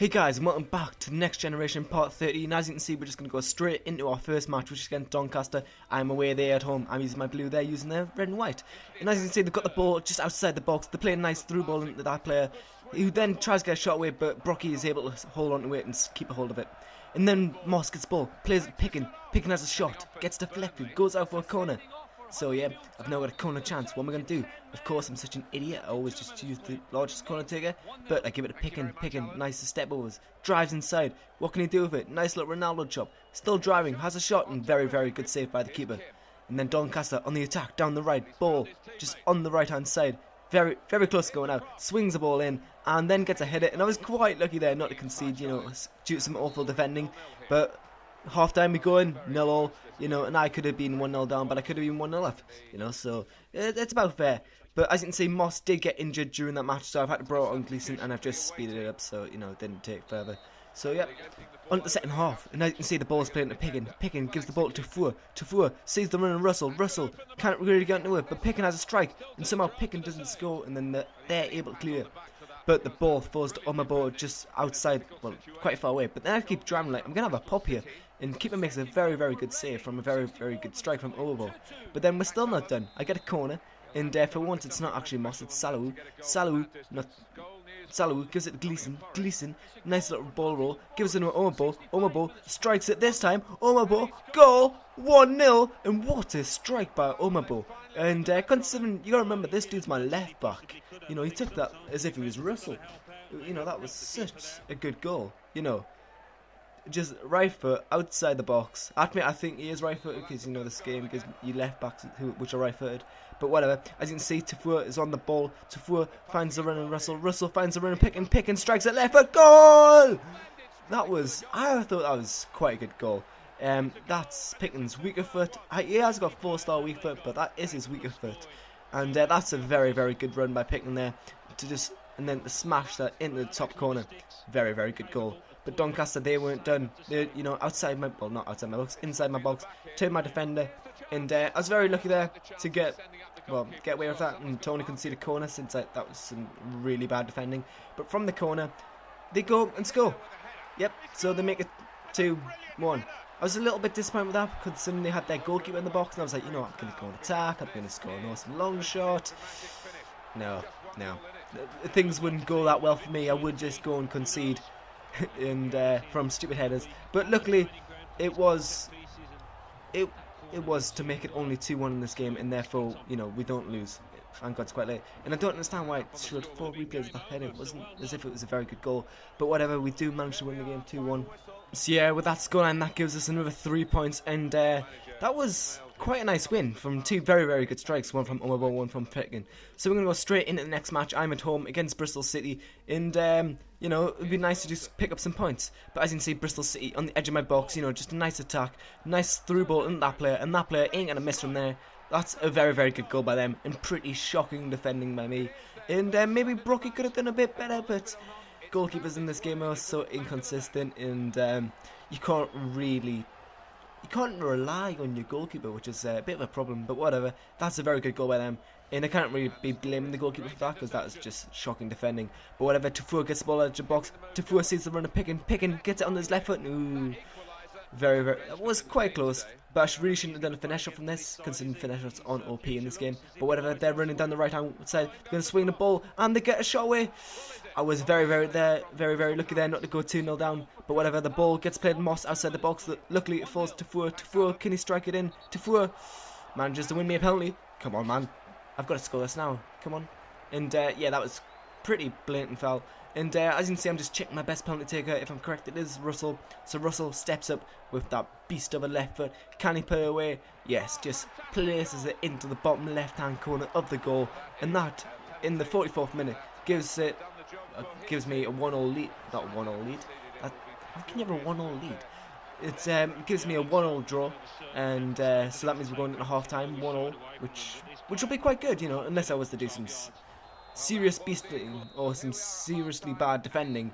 Hey guys, and welcome back to the Next Generation Part 30, and as you can see we're just going to go straight into our first match, which is against Doncaster. I'm away there at home, I'm using my blue, they're using their red and white. And as you can see they've got the ball just outside the box, they're playing a nice through ball into that player, who then tries to get a shot away, but Brocky is able to hold on to it and keep a hold of it. And then Moss gets the ball, plays it Picking has a shot, gets deflected, goes out for a corner. So yeah, I've now got a corner chance. What am I going to do? Of course, I'm such an idiot. I always just use the largest corner taker. But I give it a Picking. Nice step overs. Drives inside. What can he do with it? Nice little Ronaldo chop. Still driving. Has a shot and very, very good save by the keeper. And then Doncaster on the attack. Down the right. Ball just on the right hand side. Very, very close to going out. Swings the ball in and then gets a header. And I was quite lucky there not to concede, you know, due to some awful defending. But half time we go in, 0-0, you know, and I could have been 1-0 down, but I could have been 1-0 up, you know, so it's about fair. But as you can see, Moss did get injured during that match, so I've had to borrow it on Gleeson, and I've just speeded it up, so, you know, it didn't take further. So, yeah, on to the second half, and as you can see, the ball's playing to Picking gives the ball to Tafua sees the run of Russell can't really get into it, but Picking has a strike, and somehow Picking doesn't score, and then they're able to clear. But the ball falls to Omabo just outside, well, quite far away. But then I keep driving like, I'm going to have a pop here. And keeper makes a very, very good save from a very, very good strike from Omabo. But then we're still not done. I get a corner, and for once it's not actually Moss, it's Salou. Salou gives it to Gleeson, nice little ball roll, gives it to Omabo strikes it this time, Omabo, goal, 1-0, and what a strike by Omabo. And considering, you gotta remember, this dude's my left back, you know, he took that as if he was Russell, you know, that was such a good goal, you know. Just right foot outside the box. I think he is right footed because, you know, this game gives you left backs which are right footed. But whatever. As you can see, Tafua is on the ball. Tafua finds the run and Russell finds the run and Picking strikes it left foot. Goal! I thought that was quite a good goal. That's Picking's weaker foot. He has got 4-star weak foot, but that is his weaker foot. And that's a very, very good run by Picking there. And then to smash that into the top corner. Very, very good goal. But Doncaster, they weren't done. They're, you know, inside my box, turned my defender, and I was very lucky there to get away with that. And Tony couldn't see the corner since that was some really bad defending. But from the corner, they go and score. Yep. So they make it 2-1. I was a little bit disappointed with that because they had their goalkeeper in the box, and I was like, you know, I'm going to go and attack. I'm going to score an awesome long shot. No. Things wouldn't go that well for me. I would just go and concede. And from stupid headers, but luckily it was to make it only 2-1 in this game, and therefore, you know, we don't lose. Thank God it's quite late, and I don't understand why it showed 4 replays of that header. It wasn't as if it was a very good goal, but whatever, we do manage to win the game 2-1. So yeah, with that scoreline, that gives us another 3 points, and that was quite a nice win from 2 very, very good strikes, one from Omabo, one from Picking. So we're going to go straight into the next match. I'm at home against Bristol City, and you know, it would be nice to just pick up some points. But as you can see, Bristol City on the edge of my box, you know, just a nice attack, nice through ball into that player, and that player ain't going to miss from there. That's a very, very good goal by them, and pretty shocking defending by me. And maybe Brocky could have done a bit better, but goalkeepers in this game are so inconsistent, and you can't rely on your goalkeeper, which is a bit of a problem, but whatever. That's a very good goal by them, and I can't really be blaming the goalkeeper for that because that is just shocking defending. But whatever, Tafua gets the ball out of the box, Tafua sees the run of Picking gets it on his left foot. Ooh, very, very, that was quite close, but I really shouldn't have done a finesse shot from this, considering finesse shots on OP in this game. But whatever, they're running down the right hand side, they're going to swing the ball, and they get a shot away. I was very, very lucky there not to go 2-0 down. But whatever, the ball gets played Moss outside the box. Luckily, it falls to Tafua. Tafua, can he strike it in? Tafua manages to win me a penalty. Come on, man. I've got to score this now. Come on. And yeah, that was pretty blatant foul. And as you can see, I'm just checking my best penalty taker. If I'm correct, it is Russell. So Russell steps up with that beast of a left foot. Can he put it away? Yes, just places it into the bottom left-hand corner of the goal. And that, in the 44th minute, gives me a 1-0 lead. Not a 1-0 lead. How can you have a 1-0 lead? It gives me a 1-0 draw, and so that means we're going into half-time 1-0, which will be quite good, you know, unless I was to do some serious beasting or some seriously bad defending.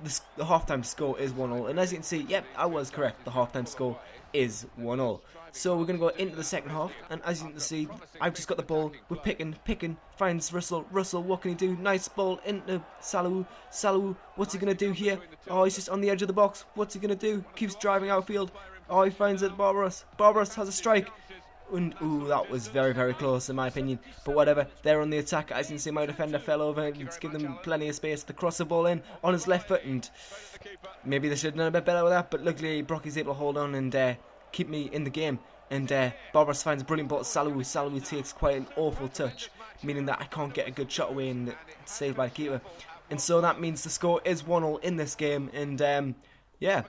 the half-time score is 1-0. And as you can see, yep, I was correct. The half-time score is 1-0. So we're going to go into the second half. And as you can see, I've just got the ball. We're picking, finds Russell. Russell, what can he do? Nice ball into Salou. Salou, what's he going to do here? Oh, he's just on the edge of the box. What's he going to do? Keeps driving outfield. Oh, he finds it. Barbaros. Barbaros has a strike. And, ooh, that was very, very close in my opinion. But whatever, they're on the attack. As you can see, my defender fell over. It's given them plenty of space to cross the ball in on his left foot. And maybe they should have done a bit better with that. But luckily, Brocky's able to hold on and keep me in the game. And Barbaros finds a brilliant ball to Salou. Salou takes quite an awful touch, meaning that I can't get a good shot away and it's saved by the keeper. And so that means the score is 1-0 in this game. And yeah.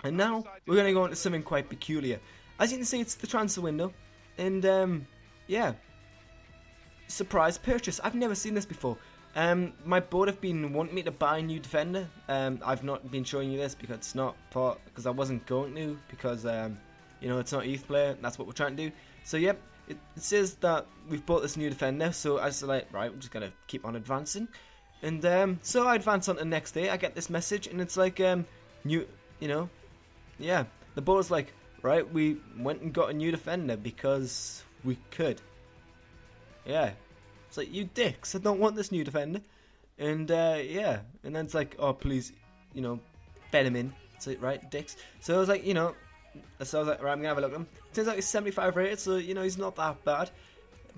And now we're going to go into something quite peculiar. As you can see, it's the transfer window, and yeah, surprise purchase. I've never seen this before. My board have been wanting me to buy a new defender. I've not been showing you this because I wasn't going to, because you know, it's not youth player. That's what we're trying to do. So yep, it says that we've bought this new defender. So I was like, right, we're just gonna keep on advancing, and so I advance on to the next day. I get this message, and it's like new, you know, yeah, the board's like, right, we went and got a new defender because we could. Yeah. It's like, you dicks, I don't want this new defender. And, yeah. And then it's like, oh, please, you know, bet him in. It's like, right, dicks. So I was like, you know, so I was like, right, I'm going to have a look at him. Turns out he's 75 rated, so, you know, he's not that bad.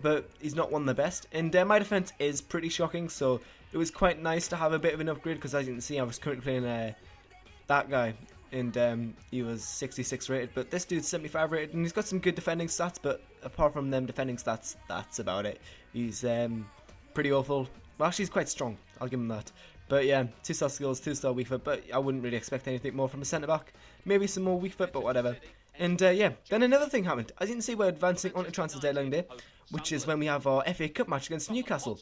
But he's not one of the best. And my defense is pretty shocking, so it was quite nice to have a bit of an upgrade, because as you can see, I was currently playing that guy. And he was 66 rated, but this dude's 75 rated, and he's got some good defending stats, but apart from them defending stats, that's about it. He's pretty awful. Well, actually, he's quite strong, I'll give him that. But yeah, 2-star skills, 2-star weak foot, but I wouldn't really expect anything more from a centre-back. Maybe some more weak foot, but whatever. And yeah, then another thing happened. As you can see, we're advancing on to transfer deadline day, which is when we have our FA Cup match against Newcastle.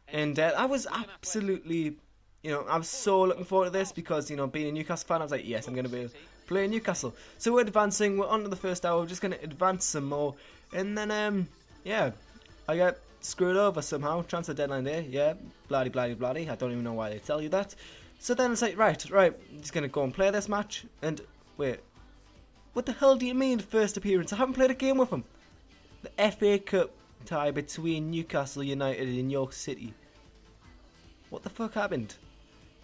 And I was absolutely... You know, I was so looking forward to this because, you know, being a Newcastle fan, I was like, yes, I'm going to be playing Newcastle. So we're advancing, we're on to the first hour, we're just going to advance some more. And then, yeah, I got screwed over somehow, transfer deadline day, yeah, bloody, bloody, bloody, I don't even know why they tell you that. So then it's like, right, I'm just going to go and play this match. And, wait, what the hell do you mean first appearance? I haven't played a game with them. The FA Cup tie between Newcastle United and York City. What the fuck happened?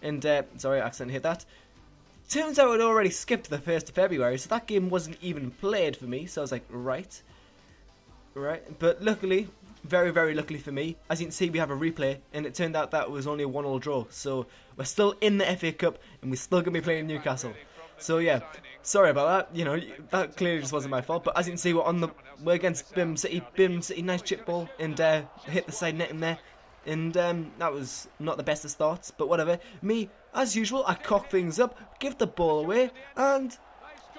And, sorry, I accidentally hit that. Turns out I'd already skipped the 1st of February, so that game wasn't even played for me. So I was like, right. But luckily, very, very luckily for me, as you can see, we have a replay, and it turned out that was only a 1-1 draw. So we're still in the FA Cup, and we're still going to be playing Newcastle. So yeah, sorry about that. You know, that clearly just wasn't my fault. But as you can see, we're against Birmingham City. Birmingham City, nice chip ball, and hit the side net in there. And that was not the best of starts, but whatever. Me, as usual, I cock things up, give the ball away, and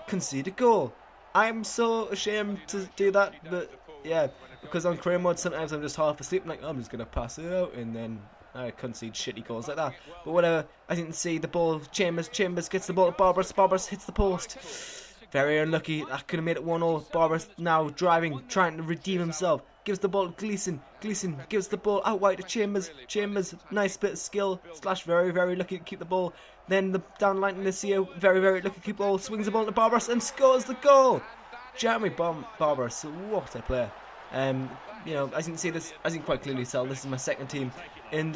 concede a goal. I'm so ashamed to do that, but yeah, because on career mode, sometimes I'm just half asleep, like, oh, I'm just going to pass it out, and then I concede shitty goals like that. But whatever, as you can see, the ball, Chambers gets the ball to Barbaros hits the post. Very unlucky, that could have made it 1-0. Barbaros now driving, trying to redeem himself. Gives the ball to Gleeson. Gleeson gives the ball out wide to Chambers. Chambers, nice bit of skill. / very, very lucky to keep the ball. Then the down line to Lucio. Very, very lucky to keep the ball. Swings the ball to Barbaros and scores the goal. Jeremy Barbaros, what a player. You know, as you can see, as you can quite clearly tell, this is my second team. And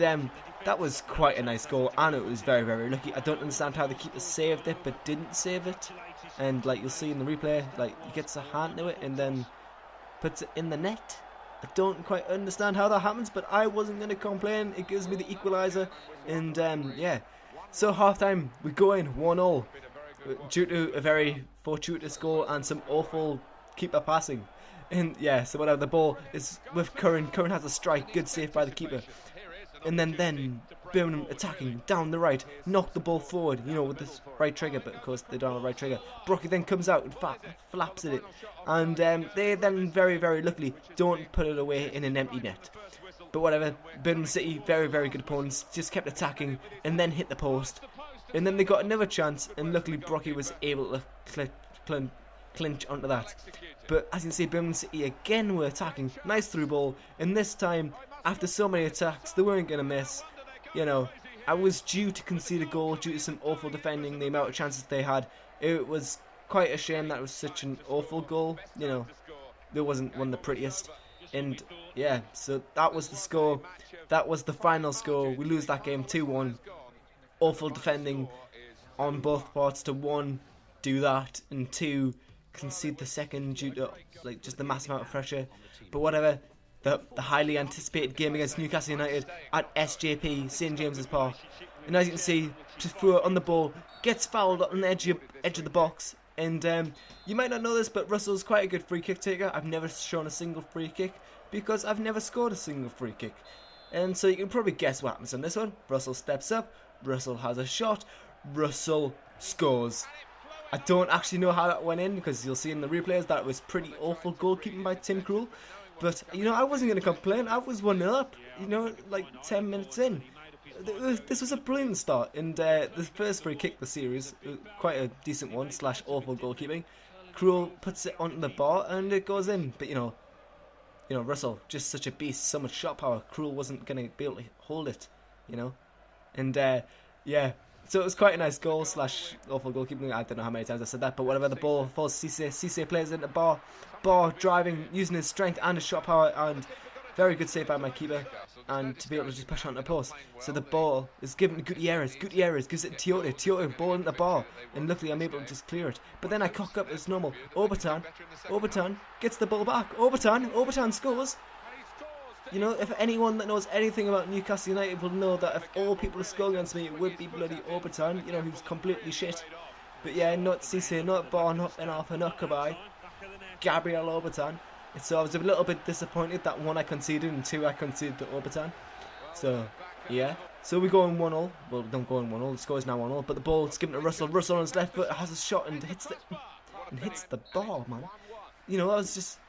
that was quite a nice goal. And it was very, very lucky. I don't understand how the keeper saved it, but didn't save it. And like you'll see in the replay, like he gets a hand to it and then puts it in the net. I don't quite understand how that happens, but I wasn't going to complain. It gives me the equaliser. And, yeah. So, half-time, we go in 1-0. Due to a very fortuitous goal and some awful keeper passing. And, yeah, so whatever, the ball is with Curran. Curran has a strike. Good save by the keeper. And then Birmingham attacking down the right. Knock the ball forward, you know, with this right trigger. But, of course, they don't have a right trigger. Brocky then comes out and flaps at it. And they then very, very luckily don't put it away in an empty net. But whatever, Birmingham City, very, very good opponents, just kept attacking and then hit the post. And then they got another chance, and luckily Brocky was able to clinch onto that. But as you can see, Birmingham City again were attacking, nice through ball, and this time, after so many attacks, they weren't going to miss. You know, I was due to concede a goal due to some awful defending, the amount of chances they had. It was quite a shame that it was such an awful goal. You know, there wasn't one of the prettiest. And yeah, so that was the score. That was the final score. We lose that game 2-1. Awful defending on both parts to, one, do that, and two, concede the second due to like just the massive amount of pressure. But whatever. The highly anticipated game against Newcastle United at SJP, St James's Park. And as you can see, just threw it on the ball, gets fouled on the edge of the box. And you might not know this, but Russell's quite a good free kick taker. I've never shown a single free kick because I've never scored a single free kick. And so you can probably guess what happens on this one. Russell steps up, Russell has a shot, Russell scores. I don't actually know how that went in because you'll see in the replays that it was pretty awful goalkeeping by Tim Krul. But, you know, I wasn't going to complain. I was 1-0 up, you know, like 10 minutes in. This was a brilliant start. And the first free kick of the series, quite a decent one, / awful goalkeeping. Krul puts it onto the bar and it goes in. But, you know, Russell, just such a beast, so much shot power. Krul wasn't going to be able to hold it, you know. And, yeah. So it was quite a nice goal / awful goalkeeping. I don't know how many times I said that, but whatever. The ball falls Cisse. Cisse plays into bar. Bar driving, using his strength and his shot power, and very good save by my keeper, and to be able to just push onto the post. So the ball is given to Gutierrez. Gutierrez gives it to Tiote. Tiote ball into the bar, and luckily I'm able to just clear it. But then I cock up as normal. Obertan gets the ball back. Obertan scores. You know, if anyone that knows anything about Newcastle United will know that if all people are scoring against me, it would be bloody Obertan, you know, who's completely shit. But yeah, not Cisse, not Bar, not Ben Arthur, not Cabai. Gabriel Obertan. So I was a little bit disappointed that one I conceded and two I conceded to Obertan. So, yeah. So we go in 1-0. Well, don't go in 1-0. The score is now 1-0. But the ball's given to Russell. Russell on his left foot has a shot and hits the bar, man. You know, I was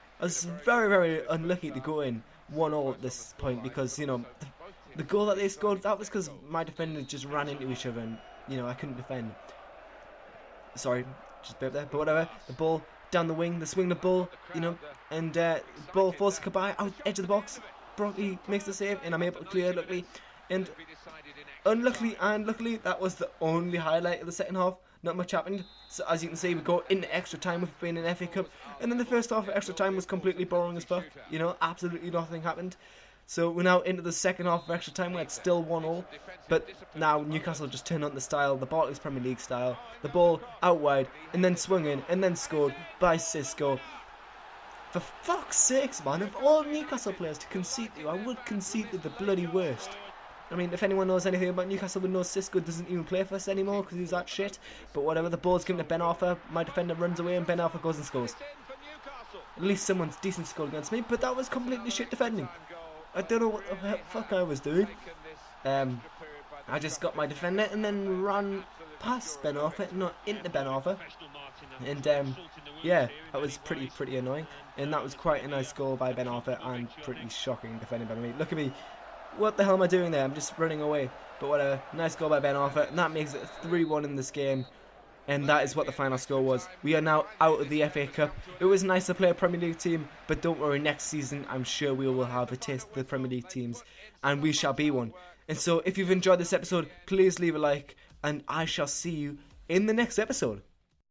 very, very unlucky to go in 1-0 at this point because, you know, the goal that they scored, that was because my defenders just ran into each other and, you know, I couldn't defend. Sorry, just a bit there. But whatever. The ball down the wing, they swing the ball, you know, and ball falls to Cabai out edge of the box. Broccoli makes the save, and I'm able to clear luckily. And unluckily and luckily, that was the only highlight of the second half. Not much happened. So as you can see, we go into extra time with being an FA Cup, and then the first half of extra time was completely boring as fuck. You know, absolutely nothing happened. So we're now into the second half of extra time where it's still 1-0. But now Newcastle just turned on the style, the Barclays Premier League style. The ball out wide and then swung in and then scored by Cisco. For fuck's sakes, man, if all Newcastle players to concede to, I would concede to the bloody worst. I mean, if anyone knows anything about Newcastle would know Cisco doesn't even play for us anymore because he's that shit. But whatever, the ball's given to Ben Arthur. My defender runs away and Ben Arthur goes and scores. At least someone's decent scored against me, but that was completely shit defending. I don't know what the fuck I was doing. I just got my defender and then ran past Ben Arthur, not into Ben Arthur. And yeah, that was pretty annoying. And that was quite a nice goal by Ben Arthur and pretty shocking defending by me. Look at me. What the hell am I doing there? I'm just running away. But whatever. Nice goal by Ben Arthur. And that makes it 3-1 in this game. And that is what the final score was. We are now out of the FA Cup. It was nice to play a Premier League team, but don't worry, next season I'm sure we will have a taste of the Premier League teams, and we shall be one. And so if you've enjoyed this episode, please leave a like, and I shall see you in the next episode.